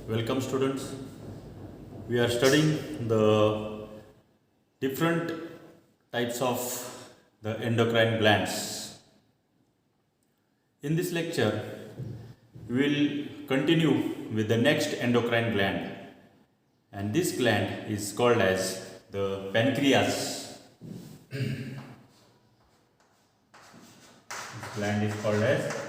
Welcome students. We are studying the different types of the endocrine glands. In this lecture, we will continue with the next endocrine gland, and this gland is called as the pancreas. This gland is called as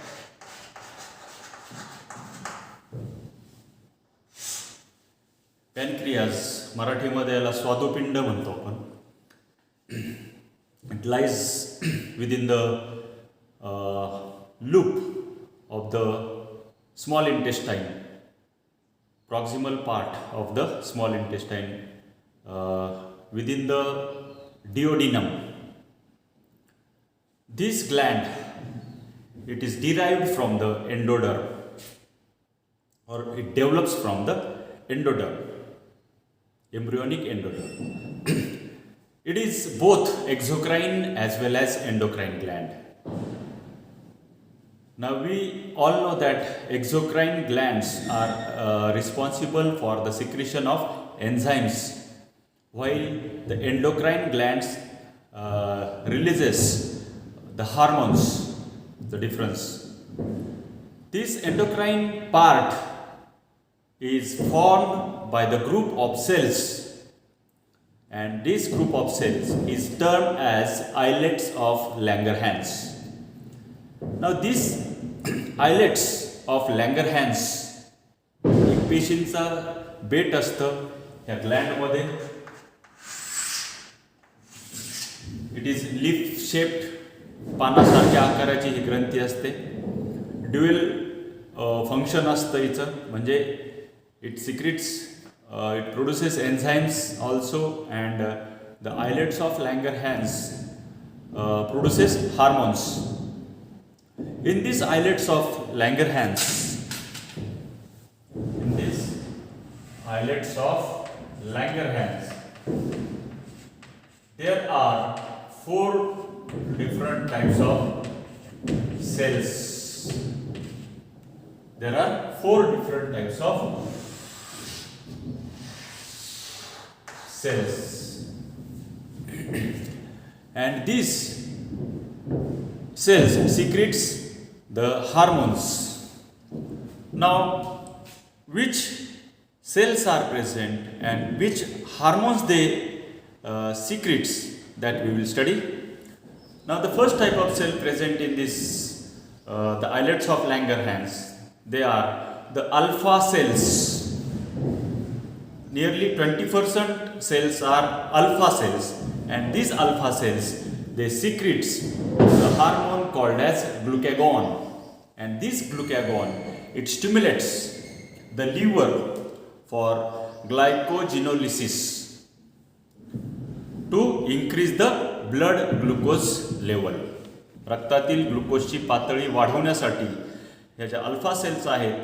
pancreas, मराठीमध्ये याला स्वादुपिंड म्हणतो आपण. It lies within the loop of the small intestine, proximal part of the small intestine, within the duodenum. This gland, it is derived from the endoderm, or it develops from the endoderm, embryonic endoderm. It is both exocrine as well as endocrine gland. Now we all know that exocrine glands are responsible for the secretion of enzymes, while the endocrine glands releases the hormones. The difference. This endocrine part is formed by the group of cells, and this group of cells is termed as islets of Langerhans. Now these islets of Langerhans, एक पेशींचा बेट असतं ह्या ग्लँडमध्ये. It is leaf shaped, पानासारख्या आकाराची ही ग्रंथी असते. ड्युअल फंक्शन असतं हिचं, म्हणजे it secretes, it produces enzymes also, and the islets of Langerhans produces hormones. In these islets of Langerhans, there are 4 different types of cells. There are 4 different types of cells, and these cells secretes the hormones. Now, which cells are present and which hormones they secretes, that we will study. Now the first type of cell present in this the islets of Langerhans, they are the alpha cells. Nearly 20% cells are alpha cells, and these alpha cells, they secretes the hormone called as glucagon, and this glucagon, it stimulates the liver for glycogenolysis to increase the blood glucose level. रक्तातील ग्लुकोजची पातळी वाढवण्यासाठी ह्या ज्या alpha cells आहेत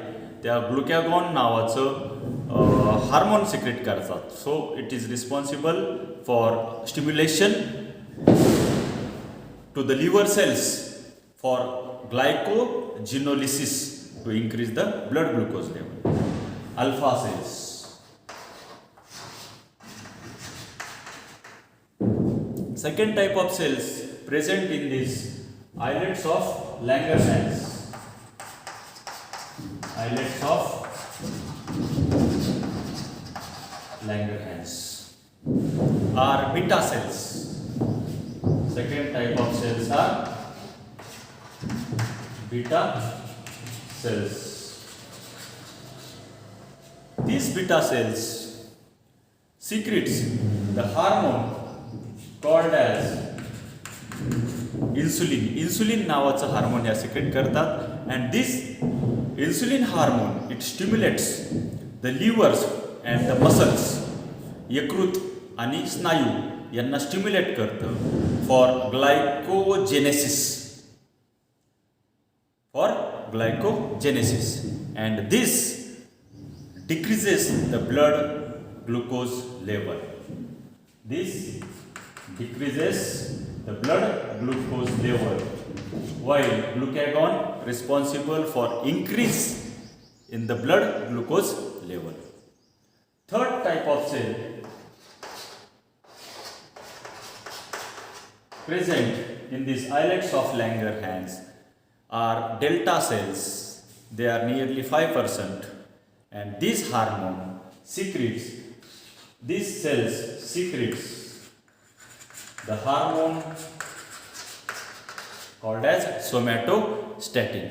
त्या glucagon नावाचं hormone secrete करतात. So it is responsible for stimulation to the liver cells for glycogenolysis to increase the blood glucose level. Alpha cells. Second type of cells present in these islets of Langerhans. Islets of Langerhans are beta cells. Second type of cells are beta cells. These beta cells secretes the hormone called as insulin. Insulin नावाचं hormone या secrete करतात, and this insulin hormone, it stimulates the livers and the muscles, यकृत आणि स्नायू यांना stimulate करतं for glycogenesis. And this decreases the blood glucose level. This decreases the blood glucose level, while glucagon responsible for increase in the blood glucose level. Third type of cell present in these islets of Langerhans are delta cells. They are nearly 5%, and this hormone secretes, these cells secretes the hormone called as somatostatin,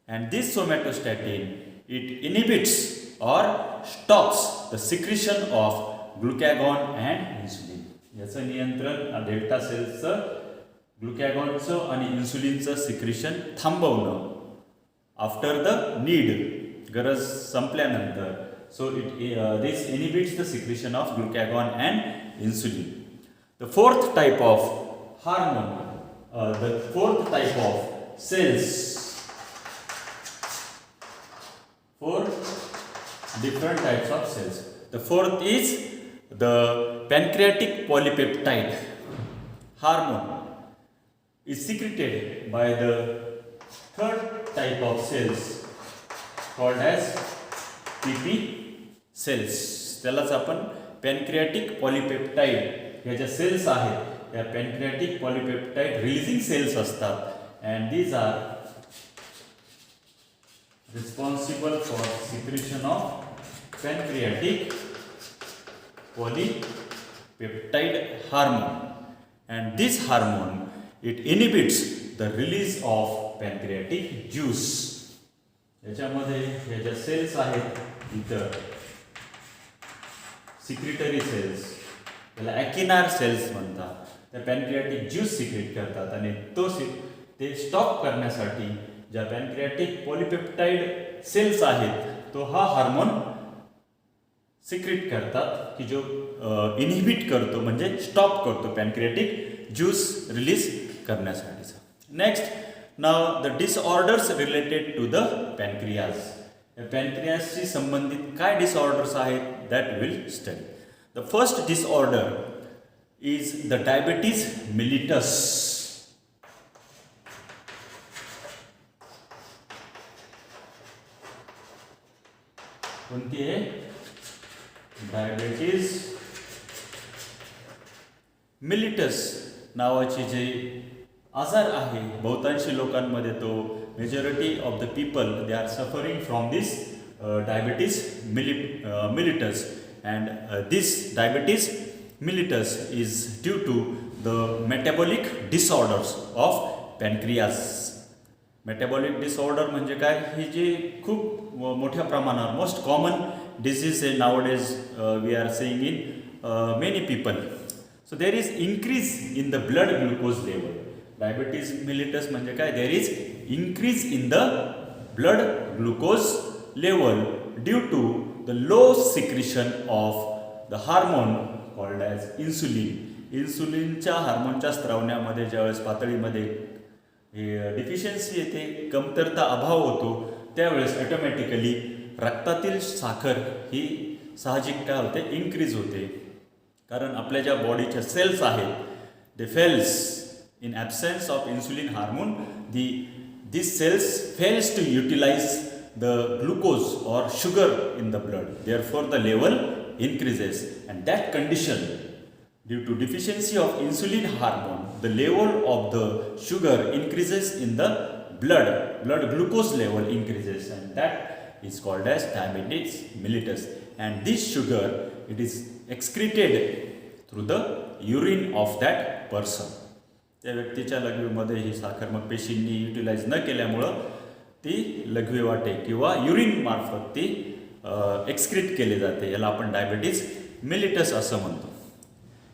and this somatostatin, it inhibits or stops the secretion of glucagon and insulin. याचं नियंत्रण delta सेल्सचं ग्लुकॅगॉनचं आणि इन्सुलिनचं secretion थांबवणं after the need, गरज संपल्यानंतर. So this inhibits the secretion of glucagon and insulin. The fourth type of hormone, the fourth type of cells, four different types of cells. The fourth is the pancreatic polypeptide hormone is secreted by the third type of cells called as PP cells. त्यालाच आपण pancreatic polypeptide ह्या ज्या cells आहेत या pancreatic polypeptide releasing cells असतात, and these are responsible for secretion of pancreatic polypeptide hormone, and this hormone, it inhibits the release of pancreatic juice. याच्यामध्ये हे ज्या cells आहेत इतर सिक्रेटरी सेल्स, त्याला ॲकिनार सेल्स म्हणतात, त्या पॅनक्रियाटिक ज्यूस सिक्रेट करतात, आणि ते स्टॉप करण्यासाठी ज्या पॅनक्रियाटिक पॉलिपेप्टाइड सेल्स आहेत तो हा हार्मोन सिक्रेट करतात की जो इनहिबिट करतो, म्हणजे स्टॉप करतो पॅनक्रियाटिक ज्यूस रिलीज करण्यासाठीचा. नेक्स्ट, नाव the disorders related to the pancreas. या पॅनक्रियासशी संबंधित काय डिसऑर्डर्स आहेत that will study. The first disorder is the diabetes mellitus. कोणती आहे? डायबिटीज मिलिटस नावाची जे आजार आहे, बहुतांशी लोकांमध्ये तो majority of the people they are suffering from this diabetes mellitus, and this diabetes mellitus is due to the metabolic disorders of pancreas. Metabolic disorder म्हणजे काय? ही जी खूप मोठ्या प्रमाणावर most common disease nowadays we are seeing in many people. So there is increase in the blood glucose level. Diabetes mellitus म्हणजे काय? There is increase in the blood glucose level due to the low secretion of the hormone called as insulin. इन्सुलिनच्या हार्मोनच्या स्त्रावण्यामध्ये ज्यावेळेस पातळीमध्ये deficiency येते, कमतरता अभाव होतो, त्यावेळेस automatically रक्तातील साखर ही साहजिक काय होते? इन्क्रीज होते. कारण आपल्या ज्या बॉडीच्या सेल्स आहेत they fails in absence of insulin hormone, this cells fails to utilize the glucose or sugar in the blood, therefore the level increases, and that condition, due to deficiency of insulin hormone, the level of the sugar increases in the blood glucose level increases, and that is called as diabetes mellitus. And this sugar, it is excreted through the urine of that person. त्या व्यक्तीच्या लघवीमध्ये ही साखर मग पेशींनी utilise न केल्यामुळं ती लघवी वाटे किंवा urine मार्फत ती एक्सक्रीट केली जाते. याला आपण डायबिटीज मेलिटस असं म्हणतो.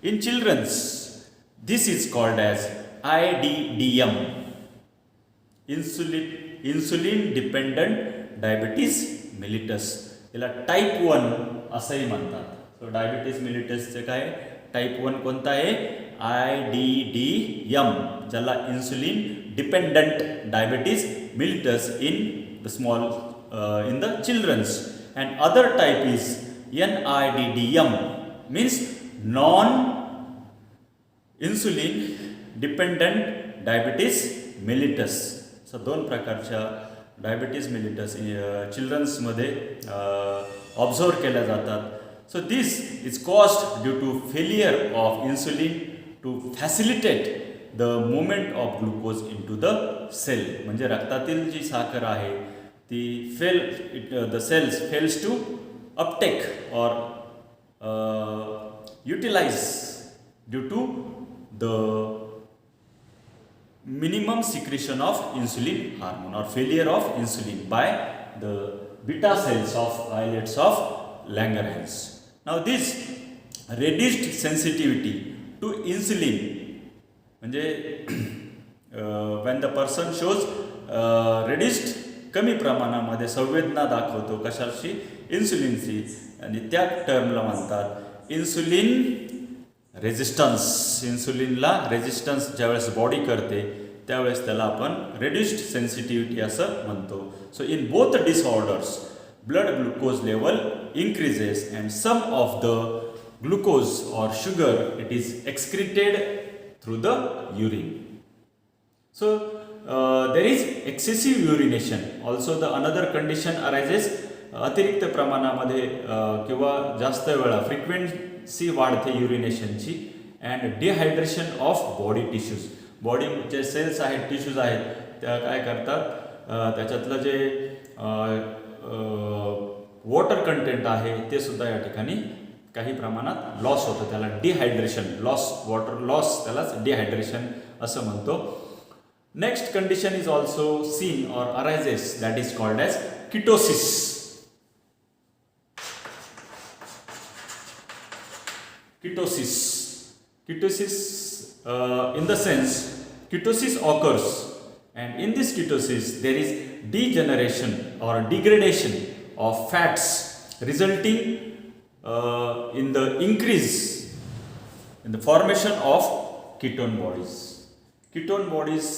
In childrens this is called as IDDM, insulin dependent diabetes mellitus. याला टाईप 1 असंही म्हणतात. सो डायबिटीज मेलिटसचे काय टाईप 1 कोणता आहे? IDDM, ज्याला insulin dependent diabetes mellitus in the small in the children's. And other type is NIDDM, means non insulin dependent diabetes mellitus. So दोन प्रकारच्या diabetes मिलिटस चिल्ड्रन्समध्ये observe केल्या जातात. So this is caused due to failure of insulin to facilitate the movement of glucose into the cell. म्हणजे रक्तातील जी साखर आहे ती the cells fails to uptake or utilize due to the minimum secretion of insulin hormone or failure of insulin by the beta cells of islets of Langerhans. Now this reduced sensitivity to insulin म्हणजे when the person shows reduced कमी प्रमाणामध्ये संवेदना दाखवतो कशाची, इन्सुलिनची, आणि त्या टर्मला म्हणतात इन्सुलिन रेजिस्टन्स. इन्सुलिनला रेजिस्टन्स ज्यावेळेस बॉडी करते त्यावेळेस त्याला आपण रेड्युस्ड सेन्सिटिव्हिटी असं म्हणतो. So in both disorders blood glucose level increases and some of the glucose or sugar it is excreted through the urine. So there is excessive urination. Also the another condition arises, अतिरिक्त प्रमाणामध्ये किंवा जास्त वेळा frequency वाढते युरिनेशनची. And dehydration of body tissues. बॉडीचे cells आहेत, tissues आहेत, त्या काय करतात, त्याच्यातलं जे वॉटर कंटेंट आहे ते सुद्धा या ठिकाणी काही प्रमाणात लॉस होतं. त्याला डिहायड्रेशन, लॉस, वॉटर लॉस, त्यालाच डिहायड्रेशन असं म्हणतो. Next condition is also seen or arises, that is called as ketosis. Ketosis in the sense ketosis occurs, and in this ketosis there is degeneration or degradation of fats resulting in the increase in the formation of ketone bodies. Ketone bodies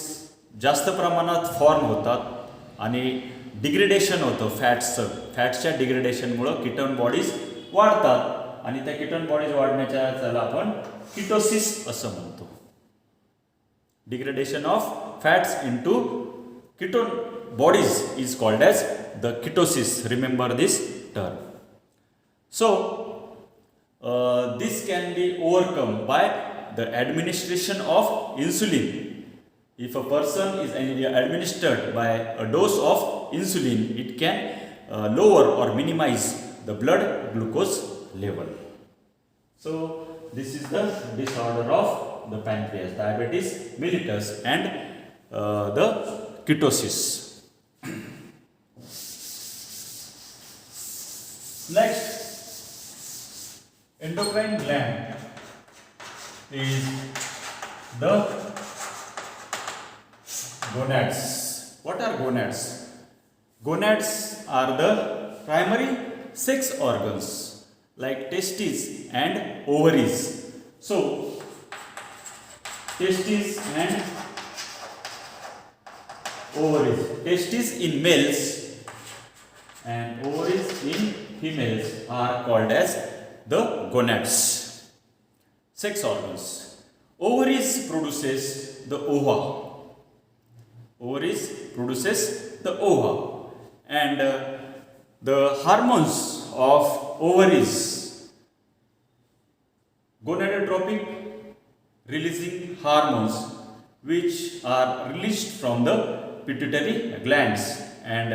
जास्त प्रमाणात form होतात आणि degradation होतं फॅट्सच्या डिग्रेडेशनमुळं ketone bodies वाढतात आणि त्या ketone bodies वाढण्याच्या त्याला आपण कीटोसिस असं म्हणतो. Degradation of fats into ketone bodies is called as the ketosis. Remember this term. So this can be overcome by the administration of insulin. If a person is administered by a dose of insulin, it can lower or minimize the blood glucose level. So this is the disorder of the pancreas, diabetes mellitus and the ketosis. Next, endocrine gland is the gonads. What are gonads? Gonads are the primary sex organs like testes and ovaries. So testes and ovaries. Testes in males and ovaries in females are called as the gonads. Sex organs. Ovaries produces the ova. Ovaries produces the ova, and the hormones of ovaries, gonadotropic releasing hormones, which are released from the pituitary glands, and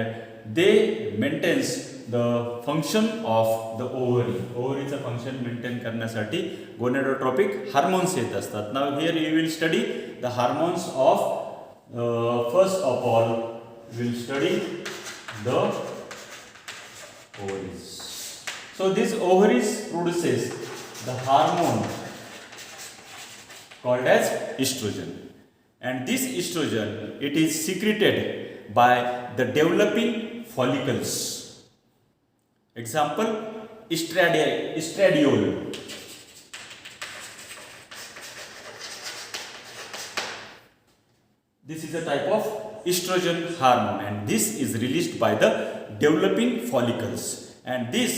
they maintains the function of the ovary. Ovaryचा function maintain करण्यासाठी gonadotropic hormones येत असतात. Now here you will study the hormones of first of all we will study the ovaries. So this ovaries produces the hormone called as estrogen, and this estrogen it is secreted by the developing follicles. Example, estradiol. This is a type of estrogen hormone, and this is released by the developing follicles. And this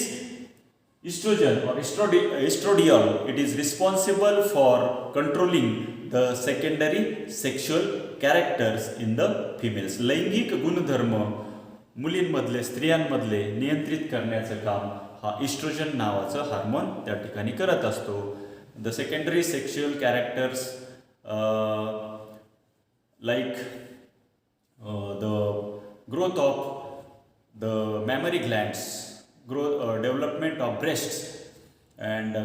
estrogen or estradiol, it is responsible for controlling the secondary sexual characters in the females. लैंगिक गुणधर्म मुलींमधले स्त्रियांमधले नियंत्रित करण्याचं काम हा oestrogen नावाचं hormone त्या ठिकाणी करत असतो. The secondary sexual characters like the growth of the mammary glands, development of breasts and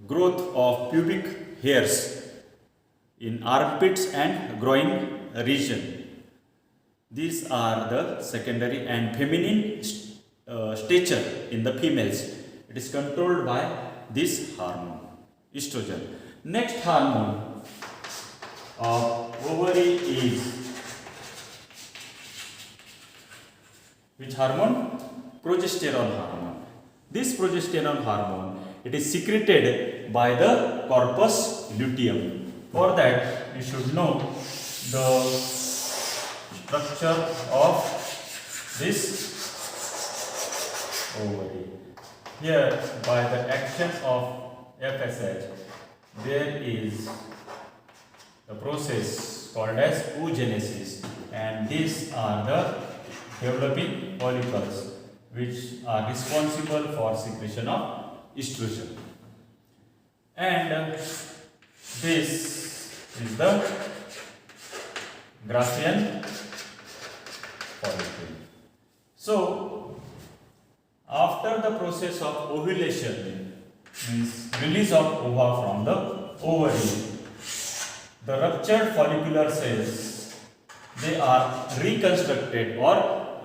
growth of pubic hairs in armpits and groin region. These are the secondary and feminine stature in the females. It is controlled by this hormone, estrogen. Next hormone of ovary is which hormone? Progesterone hormone. This progesterone hormone, it is secreted by the corpus luteum. For that, you should know the structure of this ovary. Here, by the action of FSH, there is the process called as oogenesis, and these are the developing follicles which are responsible for secretion of estrogen. And this is the Graafian follicle. So, after the process of ovulation, means release of ova from the ovary, the ruptured follicular cells, they are reconstructed or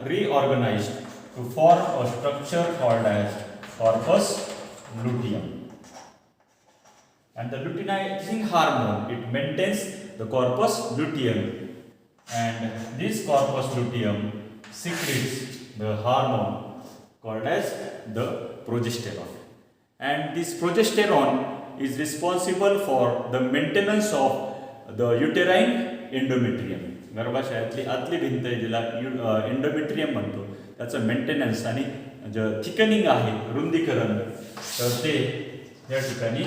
reorganized to form a structure called as corpus luteum. And the luteinizing hormone, it maintains the corpus luteum, and this corpus luteum secretes the hormone called as the progesterone. And this progesterone is responsible for the maintenance of the uterine endometrium. गर्भाशयातली आतली भिंत आहे जिला endometrium म्हणतो, त्याचं maintenance आणि जे thickening आहे, रुंदीकरण, तर ते या ठिकाणी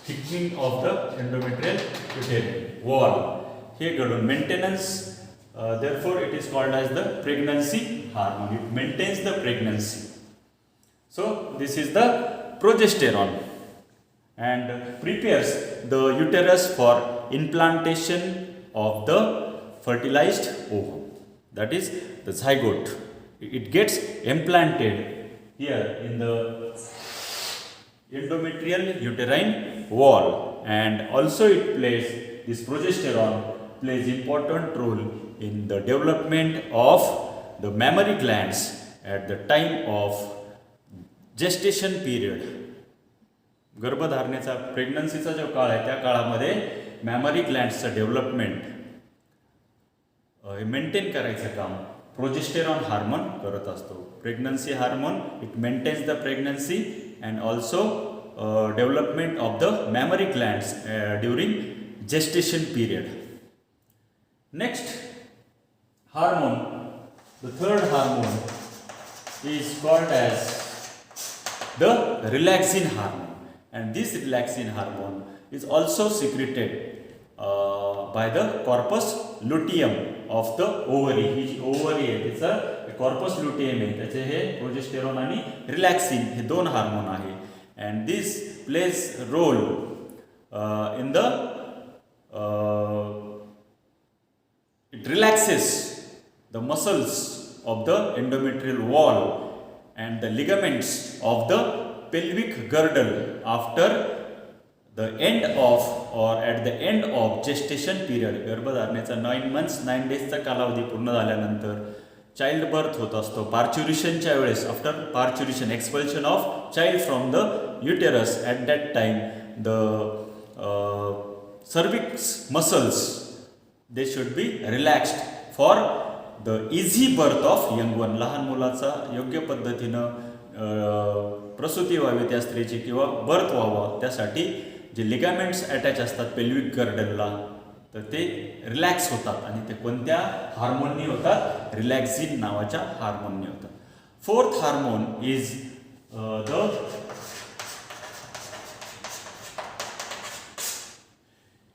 thickening of the endometrial uterine wall हे घडून maintenance, therefore it is called as the pregnancy hormone. It maintains the pregnancy. So this is the progesterone and prepares the uterus for implantation of the fertilized ovum, that is the zygote. It gets implanted here in the endometrial uterine wall, and also it plays, this progesterone plays important role in the development of the mammary glands at the time of gestation period. गर्भधारणेचा, प्रेग्नन्सीचा जो काळ आहे त्या काळामध्ये memory ग्लँड्सचं development maintain करायचं काम progesterone hormone करत असतो. Pregnancy hormone, it maintains the pregnancy and also development of the mammary glands during gestation period. Next hormone, the third hormone is called as the relaxin hormone, and this relaxin hormone is also secreted by the corpus luteum of the ovary. ही जी ovary आहे त्याचं corpus luteum आहे, त्याचे हे progesterone आणि रिलॅक्सिन हे दोन hormone आहे, and this plays role in the it relaxes the muscles of the endometrial wall and the ligaments of the pelvic girdle after the end of or at the end of gestation period. गर्भधारणेचा 9 months 9 days कालावधी पूर्ण झाल्यानंतर child birth होत असतो. पार्च्युरिशनच्या वेळेस, after parturition, expulsion of child from the uterus, at that time the cervix muscles, they should be relaxed for the easy birth of young one. लहान मुलाचा योग्य पद्धतीनं प्रसूती व्हावी त्या स्त्रीची किंवा बर्थ व्हावं त्यासाठी जे लिगामेंट्स अटॅच असतात पेल्विक गर्डलला, तर ते रिलॅक्स होतात आणि ते कोणत्या हार्मोननी होतात? रिलॅक्सिन नावाच्या हार्मोननी होतात. Fourth hormone is the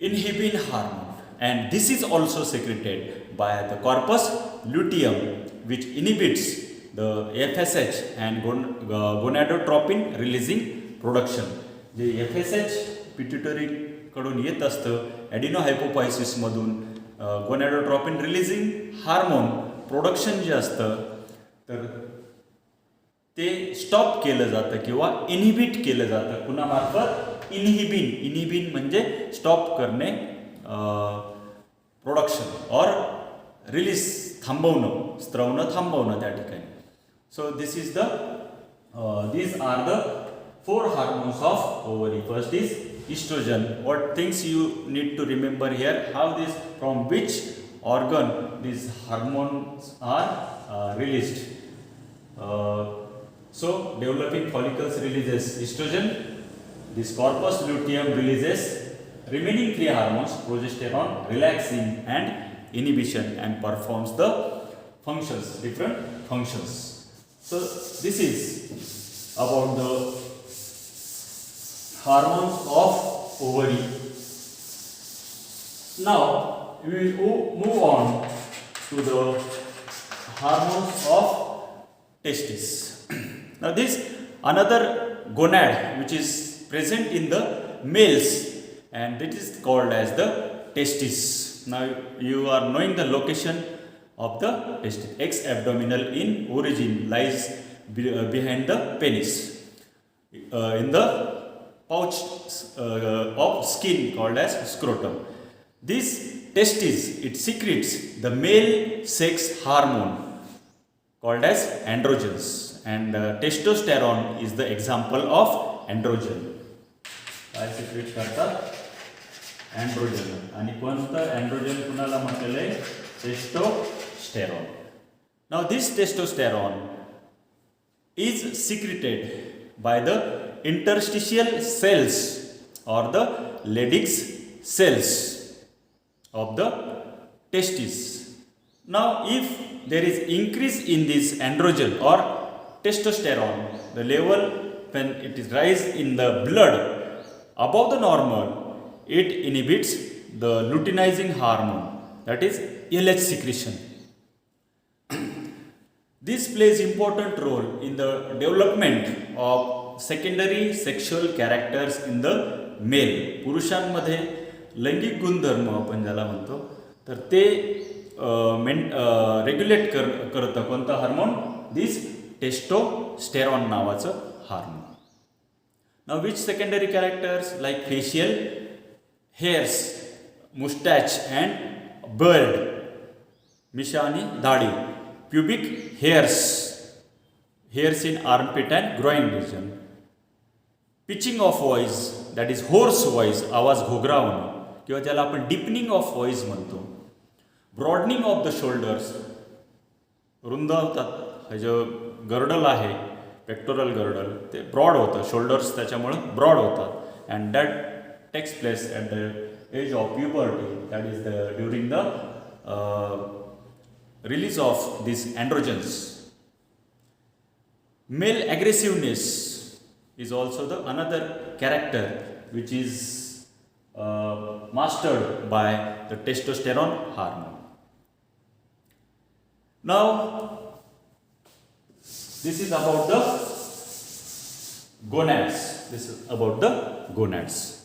inhibin hormone. and this is also secreted by the corpus luteum, which inhibits the FSH and gonadotropin releasing production. J FSH pituitary कडून येत असतं ॲडिनोहायपोपायसिस मधून गोनॅडोट्रॉपिन रिलीजिंग हार्मोन प्रोडक्शन जे असतं तर ते स्टॉप केलं जातं किंवा इनहिबिट केलं जातं कुणामार्फत इनहिबिन म्हणजे स्टॉप करणे प्रोडक्शन और रिलीज थांबवणं स्त्रवणं थांबवणं त्या ठिकाणी. सो this is the these are the 4 hormones of ovary. First is estrogen. What things you need to remember here, how this, from which organ these hormones are released. So developing follicles releases estrogen, this corpus luteum releases remaining 3 hormones, progesterone, relaxin and inhibition, and performs the functions, different functions. So this is about the hormones of ovary. Now we will move on to the hormones of testis. Now this another gonad which is present in the males, and it is called as the testis. Now you are knowing the location of the testis. Ex abdominal in origin, lies behind the penis, in the pouch of skin called as scrotum. This testis, it secretes the male sex hormone called as androgens, and testosterone is the example of androgen. काय secrete करतात androgen, आणि कोणतं androgen कुणाला म्हटलेलं आहे? Testosterone. Now this testosterone is secreted by the interstitial cells or the Leydig cells of the testis. Now if there is increase in this androgen or testosterone, the level when it is rise in the blood above the normal, it inhibits the luteinizing hormone, that is LH secretion. This plays important role in the development of secondary sexual characters in the male. पुरुषांमध्ये लैंगिक गुणधर्म आपण ज्याला म्हणतो तर ते regulate करतं कोणतं hormone? This testosterone नावाचं hormone. Now which secondary characters like facial hairs, moustache and beard, मिशा आणि दाढी, pubic hairs, hairs in armpit and groin region, pitching of voice, that is hoarse voice, आवाज घोगरा होणं किंवा ज्याला आपण deepening of voice म्हणतो, broadening of the shoulders, रुंद होतात, हे जो गर्डल आहे पेक्टोरल गर्डल ते ब्रॉड होतं, शोल्डर्स त्याच्यामुळे ब्रॉड होतात, and that takes place at the age of puberty, that is the during the release of these androgens. Male aggressiveness is also the another character which is mastered by the testosterone hormone. Now this is about the gonads. This is about the gonads.